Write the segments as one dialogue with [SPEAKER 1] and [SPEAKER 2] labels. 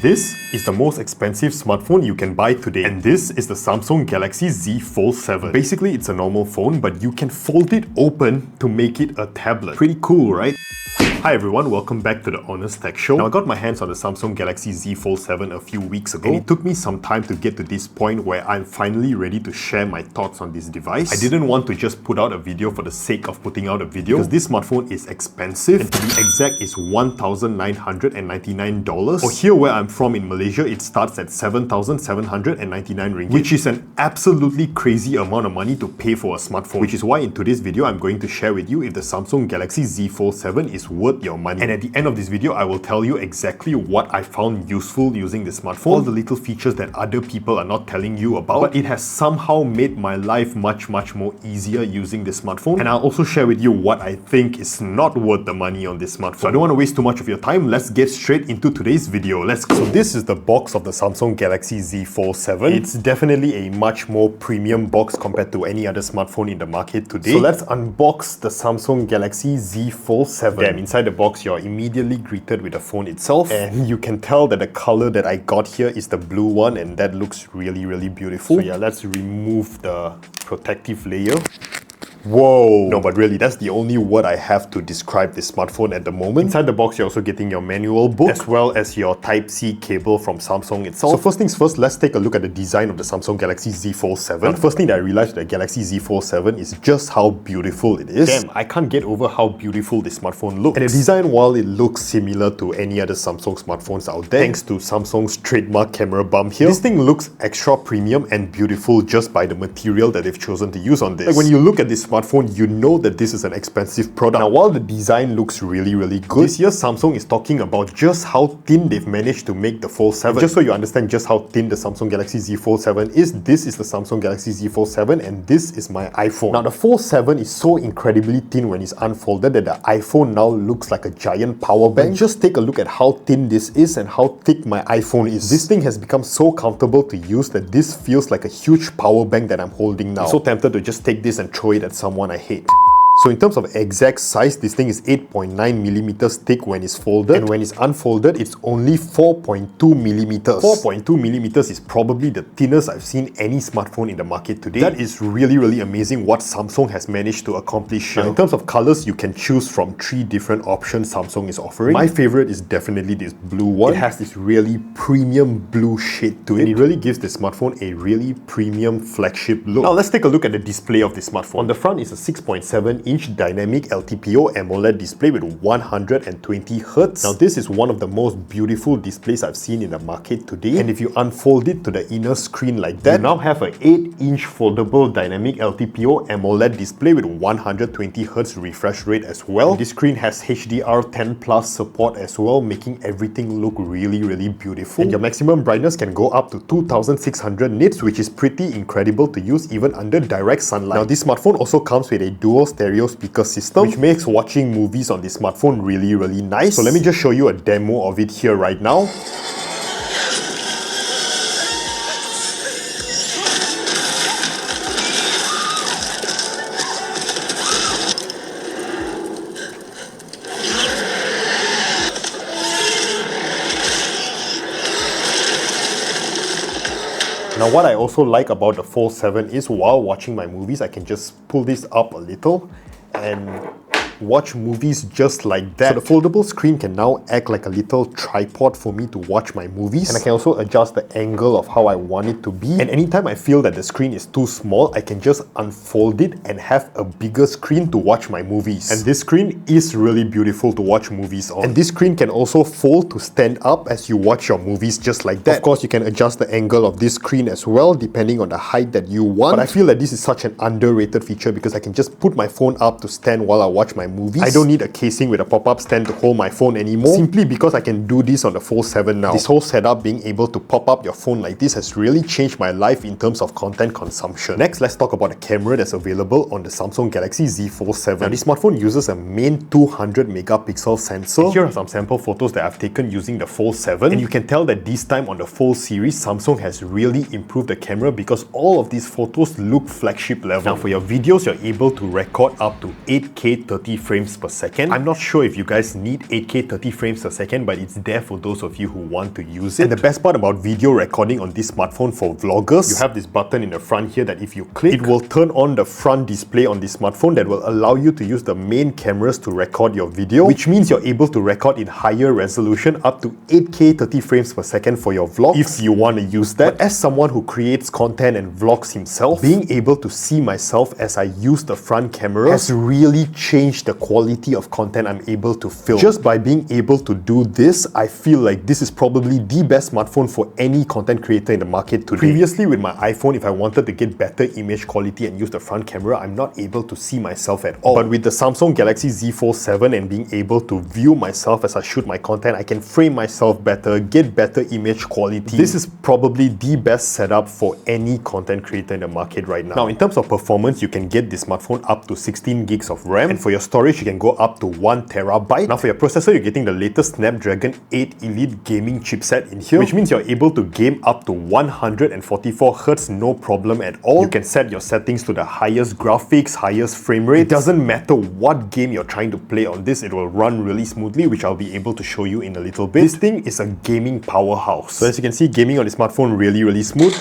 [SPEAKER 1] This is the most expensive smartphone you can buy today, and this is the Samsung Galaxy Z Fold7. Basically, it's a normal phone, but you can fold it open to make it a tablet. Pretty cool, right? Hi everyone, welcome back to the Honest Tech Show. Now, I got my hands on the Samsung Galaxy Z Fold7 a few weeks ago, and it took me some time to get to this point where I'm finally ready to share my thoughts on this device. I didn't want to just put out a video for the sake of putting out a video, because this smartphone is expensive, and to be exact, it's $1,999. Or here where I'm from in Malaysia, it starts at 7,799 ringgit, which is an absolutely crazy amount of money to pay for a smartphone, which is why in today's video, I'm going to share with you if the Samsung Galaxy Z Fold7 is worth your money. And at the end of this video, I will tell you exactly what I found useful using this smartphone, all the little features that other people are not telling you about, but it has somehow made my life much more easier using this smartphone. And I'll also share with you what I think is not worth the money on this smartphone. So I don't want to waste too much of your time. Let's get straight into today's video. Let's go. So this is the box of the Samsung Galaxy Z Fold7. It's definitely a much more premium box compared to any other smartphone in the market today. So let's unbox the Samsung Galaxy Z Fold7. Damn, inside the box, you're immediately greeted with the phone itself, and you can tell that the color that I got here is the blue one, and that looks really beautiful. So yeah, let's remove the protective layer. Whoa! No, but really, that's the only word I have to describe this smartphone at the moment. Inside the box, you're also getting your manual book, as well as your Type-C cable from Samsung itself. So first things first, let's take a look at the design of the Samsung Galaxy Z Fold7. Now, the first thing that I realized with the Galaxy Z Fold7 is just how beautiful it is. Damn, I can't get over how beautiful this smartphone looks. And the design, while it looks similar to any other Samsung smartphones out there, thanks to Samsung's trademark camera bump here, this thing looks extra premium and beautiful just by the material that they've chosen to use on this. Like when you look at this smartphone, you know that this is an expensive product. Now, while the design looks really good, this year Samsung is talking about just how thin they've managed to make the Fold7. And just so you understand just how thin the Samsung Galaxy Z Fold7 is, this is the Samsung Galaxy Z Fold7 and this is my iPhone. Now, the Fold7 is so incredibly thin when it's unfolded that the iPhone now looks like a giant power bank. But just take a look at how thin this is and how thick my iPhone is. This thing has become so comfortable to use that this feels like a huge power bank that I'm holding now. I'm so tempted to just take this and throw it at someone I hate. So in terms of exact size, this thing is 8.9 millimeters thick when it's folded, and when it's unfolded, it's only 4.2 millimeters. 4.2 millimeters is probably the thinnest I've seen any smartphone in the market today. That is really amazing what Samsung has managed to accomplish here. Now, in terms of colors, you can choose from 3 different options Samsung is offering. My favorite is definitely this blue one. It has this really premium blue shade to it, and it really gives the smartphone a really premium flagship look. Now let's take a look at the display of this smartphone. On the front is a 6.7-inch dynamic LTPO AMOLED display with 120 Hz. Now this is one of the most beautiful displays I've seen in the market today, and if you unfold it to the inner screen like that, you now have an 8-inch foldable dynamic LTPO AMOLED display with 120 Hz refresh rate as well. This screen has HDR10 Plus support as well, making everything look really beautiful. And your maximum brightness can go up to 2600 nits, which is pretty incredible to use even under direct sunlight. Now this smartphone also comes with a dual stereo speaker system, which makes watching movies on this smartphone really nice. So let me just show you a demo of it here right now. Now, what I also like about the Fold7 is while watching my movies, I can just pull this up a little and watch movies just like that. So the foldable screen can now act like a little tripod for me to watch my movies, and I can also adjust the angle of how I want it to be. And anytime I feel that the screen is too small, I can just unfold it and have a bigger screen to watch my movies. And this screen is really beautiful to watch movies on. And this screen can also fold to stand up as you watch your movies just like that. Of course, you can adjust the angle of this screen as well, depending on the height that you want. But I feel that this is such an underrated feature because I can just put my phone up to stand while I watch my movies. I don't need a casing with a pop-up stand to hold my phone anymore, simply because I can do this on the Fold7 now. This whole setup, being able to pop up your phone like this, has really changed my life in terms of content consumption. Next, let's talk about the camera that's available on the Samsung Galaxy Z Fold7. Now, this smartphone uses a main 200 megapixel sensor. And here are some sample photos that I've taken using the Fold7, and you can tell that this time on the Fold series, Samsung has really improved the camera because all of these photos look flagship level. Now, for your videos, you're able to record up to 8K 30 frames per second. I'm not sure if you guys need 8K 30 frames per second, but it's there for those of you who want to use it. And the best part about video recording on this smartphone for vloggers, you have this button in the front here that if you click, it will turn on the front display on this smartphone that will allow you to use the main cameras to record your video, which means you're able to record in higher resolution up to 8K 30 frames per second for your vlog if you want to use that. But as someone who creates content and vlogs himself, being able to see myself as I use the front camera has really changed the quality of content I'm able to film. Just by being able to do this, I feel like this is probably the best smartphone for any content creator in the market today. Previously with my iPhone, if I wanted to get better image quality and use the front camera, I'm not able to see myself at all. But with the Samsung Galaxy Z Fold7 and being able to view myself as I shoot my content, I can frame myself better, get better image quality. This is probably the best setup for any content creator in the market right now. Now, in terms of performance, you can get this smartphone up to 16 gigs of RAM, and for your storage, you can go up to 1 terabyte. Now, for your processor, you're getting the latest Snapdragon 8 Elite gaming chipset in here, which means you're able to game up to 144Hz, no problem at all. You can set your settings to the highest graphics, highest frame rate. It doesn't matter what game you're trying to play on this, it will run really smoothly, which I'll be able to show you in a little bit. This thing is a gaming powerhouse. So as you can see, gaming on this smartphone really smooth.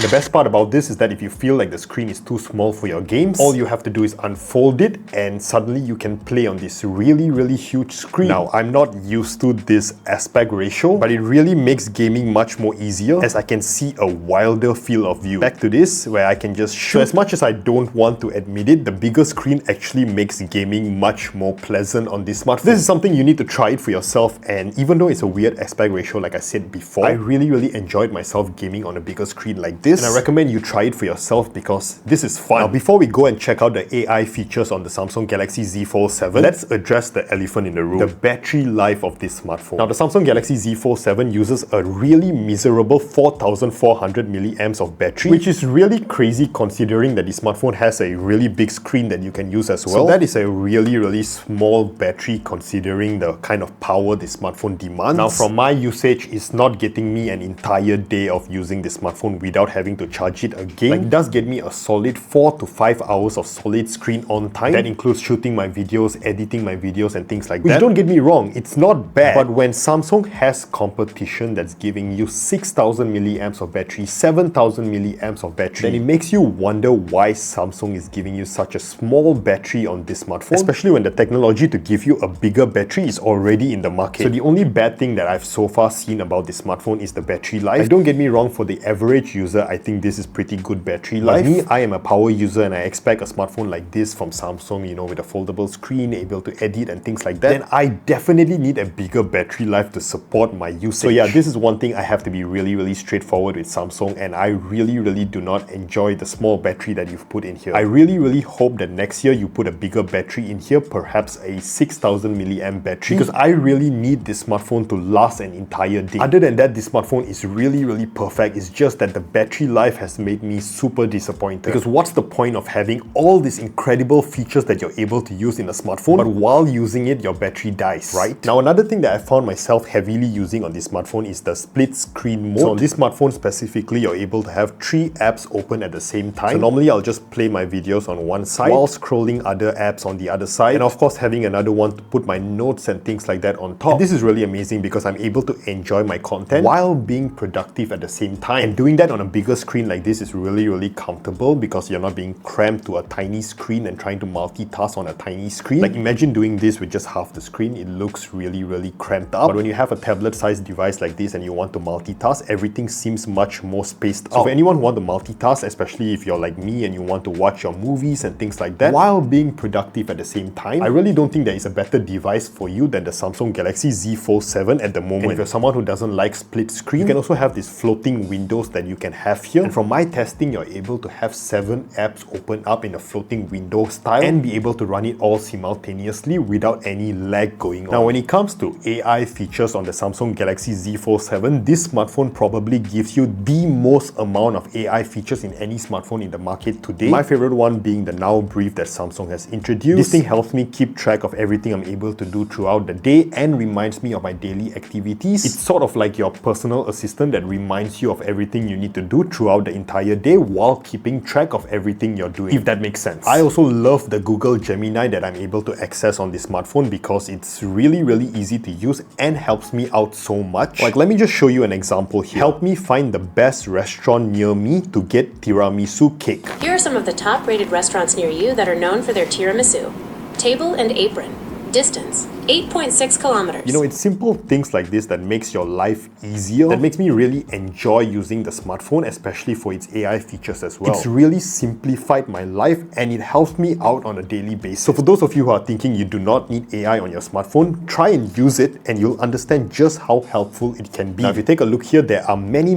[SPEAKER 1] The best part about this is that if you feel like the screen is too small for your games, all you have to do is unfold it and suddenly you can play on this really huge screen. Now, I'm not used to this aspect ratio, but it really makes gaming much more easier as I can see a wilder field of view. Back to this, where I can just shoot. So as much as I don't want to admit it, the bigger screen actually makes gaming much more pleasant on this smartphone. This is something you need to try it for yourself, and even though it's a weird aspect ratio like I said before, I really enjoyed myself gaming on a bigger screen like this. And I recommend you try it for yourself because this is fun. Now, before we go and check out the AI features on the Samsung Galaxy Z Fold7, let's address the elephant in the room, the battery life of this smartphone. Now, the Samsung Galaxy Z Fold7 uses a really miserable 4,400 milliamps of battery, which is really crazy considering that the smartphone has a really big screen that you can use as well. So that is a really small battery considering the kind of power the smartphone demands. Now, from my usage, it's not getting me an entire day of using the smartphone without having to charge it again. Like, it does get me a solid 4 to 5 hours of solid screen on time. That includes shooting my videos, editing my videos and things like that. Which, don't get me wrong, it's not bad. But when Samsung has competition that's giving you 6,000 milliamps of battery, 7,000 milliamps of battery, then it makes you wonder why Samsung is giving you such a small battery on this smartphone, especially when the technology to give you a bigger battery is already in the market. So the only bad thing that I've so far seen about this smartphone is the battery life. Like, don't get me wrong, for the average user, I think this is pretty good battery life. Like me, I am a power user and I expect a smartphone like this from Samsung, you know, with a foldable screen, able to edit and things like that, then I definitely need a bigger battery life to support my usage. So yeah, this is one thing I have to be really straightforward with Samsung, and I really do not enjoy the small battery that you've put in here. I really hope that next year you put a bigger battery in here, perhaps a 6,000 milliamp battery, because I really need this smartphone to last an entire day. Other than that, this smartphone is really perfect. It's just that the battery life has made me super disappointed, because what's the point of having all these incredible features that you're able to use in a smartphone, but while using it, your battery dies, right? Now, another thing that I found myself heavily using on this smartphone is the split screen mode. So on this smartphone specifically, you're able to have 3 apps open at the same time. So normally I'll just play my videos on one side while scrolling other apps on the other side, and of course having another one to put my notes and things like that on top. And this is really amazing because I'm able to enjoy my content while being productive at the same time. And doing that on a bigger screen like this is really comfortable because you're not being cramped to a tiny screen and trying to multitask on a tiny screen. Like, imagine doing this with just half the screen. It looks really cramped up. But when you have a tablet-sized device like this and you want to multitask, everything seems much more spaced out. So for anyone who wants to multitask, especially if you're like me and you want to watch your movies and things like that while being productive at the same time, I really don't think there is a better device for you than the Samsung Galaxy Z Fold7 at the moment. And if you're someone who doesn't like split screen, you can also have these floating windows that you can have here. And from my testing, you're able to have 7 apps open up in a floating window style and be able to run it all simultaneously without any lag going on. Now, when it comes to AI features on the Samsung Galaxy Z Fold7, this smartphone probably gives you the most amount of AI features in any smartphone in the market today. My favorite one being the Now Brief that Samsung has introduced. This thing helps me keep track of everything I'm able to do throughout the day and reminds me of my daily activities. It's sort of like your personal assistant that reminds you of everything you need to do throughout the entire day while keeping track of everything you're doing, if that makes sense. I also love the Google Gemini that I'm able to access on this smartphone because it's really easy to use and helps me out so much. Like, let me just show you an example here. Help me find the best restaurant near me to get tiramisu cake.
[SPEAKER 2] Here are some of the top-rated restaurants near you that are known for their tiramisu. Table and apron. Distance, 8.6 kilometers.
[SPEAKER 1] You know, it's simple things like this that makes your life easier, that makes me really enjoy using the smartphone, especially for its AI features as well. It's really simplified my life and it helps me out on a daily basis. So for those of you who are thinking you do not need AI on your smartphone, try and use it and you'll understand just how helpful it can be. Now, if you take a look here, there are many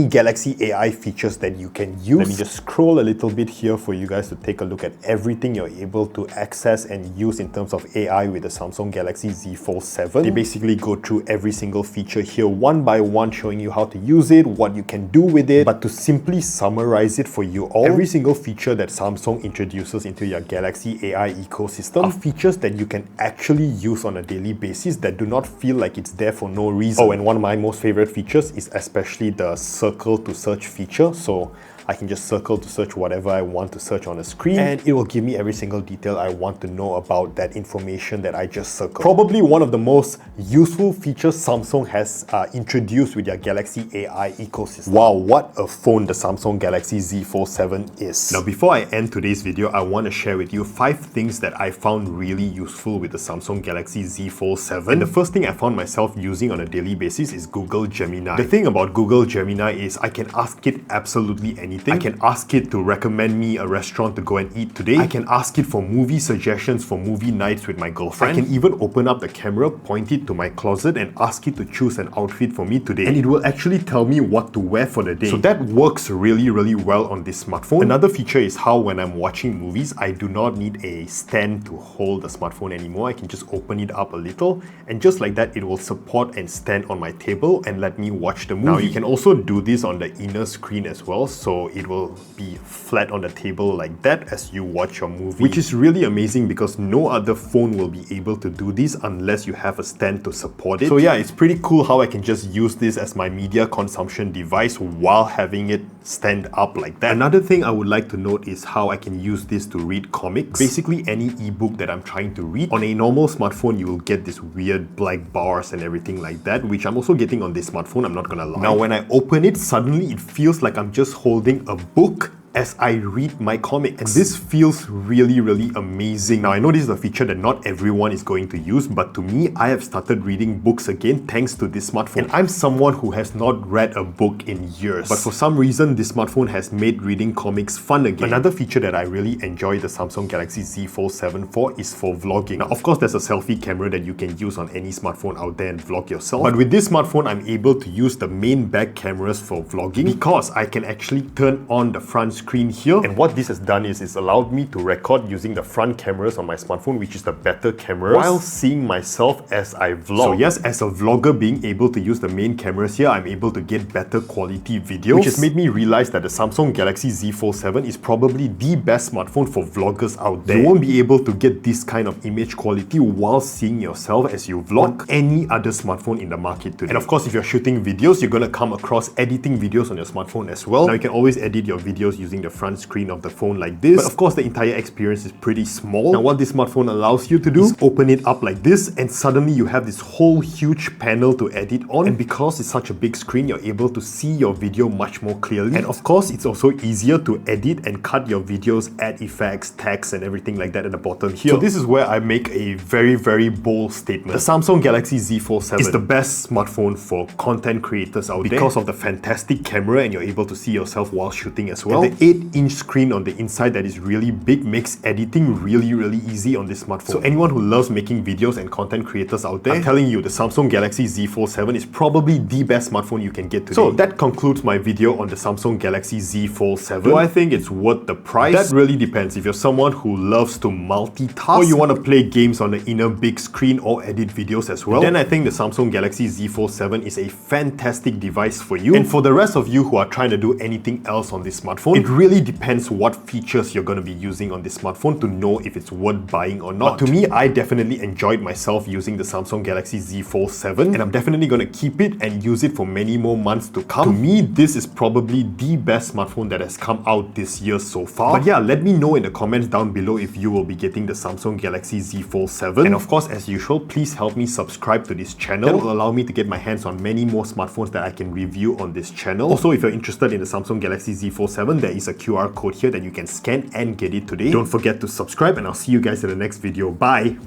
[SPEAKER 1] Galaxy AI features that you can use. Let me just scroll a little bit here for you guys to take a look at everything you're able to access and use in terms of AI with the Samsung Galaxy Z Fold7. They basically go through every single feature here one by one, showing you how to use it, what you can do with it. But to simply summarize it for you all, every single feature that Samsung introduces into your Galaxy AI ecosystem are features that you can actually use on a daily basis that do not feel like it's there for no reason. Oh, and one of my most favorite features is especially the circle to search feature. So I can just circle to search whatever I want to search on a screen and it will give me every single detail I want to know about that information that I just circled. Probably one of the most useful features Samsung has introduced with their Galaxy AI ecosystem. Wow, what a phone the Samsung Galaxy Z Fold7 is. Now, before I end today's video, I want to share with you 5 things that I found really useful with the Samsung Galaxy Z Fold7. And the first thing I found myself using on a daily basis is Google Gemini. The thing about Google Gemini is I can ask it absolutely anything. I can ask it to recommend me a restaurant to go and eat today. I can ask it for movie suggestions for movie nights with my girlfriend. I can even open up the camera, point it to my closet and ask it to choose an outfit for me today. And it will actually tell me what to wear for the day. So that works really well on this smartphone. Another feature is how when I'm watching movies, I do not need a stand to hold the smartphone anymore. I can just open it up a little and just like that, it will support and stand on my table and let me watch the movie. Now, you can also do this on the inner screen as well. So it will be flat on the table like that as you watch your movie, which is really amazing because no other phone will be able to do this unless you have a stand to support it. So yeah, it's pretty cool how I can just use this as my media consumption device while having it stand up like that. Another thing I would like to note is how I can use this to read comics. Basically any ebook that I'm trying to read. On a normal smartphone, you will get this weird black bars and everything like that, which I'm also getting on this smartphone, I'm not gonna lie. Now when I open it, suddenly it feels like I'm just holding a book as I read my comics. And this feels really amazing. Now, I know this is a feature that not everyone is going to use, but to me, I have started reading books again thanks to this smartphone. And I'm someone who has not read a book in years. But for some reason, this smartphone has made reading comics fun again. Another feature that I really enjoy the Samsung Galaxy Z Fold7 for is for vlogging. Now, of course, there's a selfie camera that you can use on any smartphone out there and vlog yourself. But with this smartphone, I'm able to use the main back cameras for vlogging because I can actually turn on the front screen here, and what this has done is it's allowed me to record using the front cameras on my smartphone, which is the better camera, while seeing myself as I vlog. So yes, as a vlogger, being able to use the main cameras here, I'm able to get better quality videos, which has made me realize that the Samsung Galaxy Z Fold7 is probably the best smartphone for vloggers out there. You won't be able to get this kind of image quality while seeing yourself as you vlog on any other smartphone in the market today. And of course, if you're shooting videos, you're gonna come across editing videos on your smartphone as well. Now, you can always edit your videos using the front screen of the phone like this, but of course the entire experience is pretty small. Now what this smartphone allows you to do is open it up like this, and suddenly you have this whole huge panel to edit on, and because it's such a big screen, you're able to see your video much more clearly. And of course, it's also easier to edit and cut your videos, add effects, text and everything like that at the bottom here. So this is where I make a very bold statement. The Samsung Galaxy Z Fold7 is the best smartphone for content creators out there because of the fantastic camera, and you're able to see yourself while shooting as well. And the 8-inch screen on the inside that is really big, makes editing really easy on this smartphone. So anyone who loves making videos and content creators out there, I'm telling you, the Samsung Galaxy Z Fold7 is probably the best smartphone you can get today. So that concludes my video on the Samsung Galaxy Z Fold7. Do I think it's worth the price? That really depends. If you're someone who loves to multitask, or you want to play games on the inner big screen or edit videos as well, then I think the Samsung Galaxy Z Fold7 is a fantastic device for you. And for the rest of you who are trying to do anything else on this smartphone, it really depends what features you're going to be using on this smartphone to know if it's worth buying or not. But to me, I definitely enjoyed myself using the Samsung Galaxy Z Fold7, and I'm definitely going to keep it and use it for many more months to come. To me, this is probably the best smartphone that has come out this year so far. But yeah, let me know in the comments down below if you will be getting the Samsung Galaxy Z Fold7. And of course, as usual, please help me subscribe to this channel. That will allow me to get my hands on many more smartphones that I can review on this channel. Also, if you're interested in the Samsung Galaxy Z Fold7, there is a QR code here that you can scan and get it today. Don't forget to subscribe, and I'll see you guys in the next video. Bye!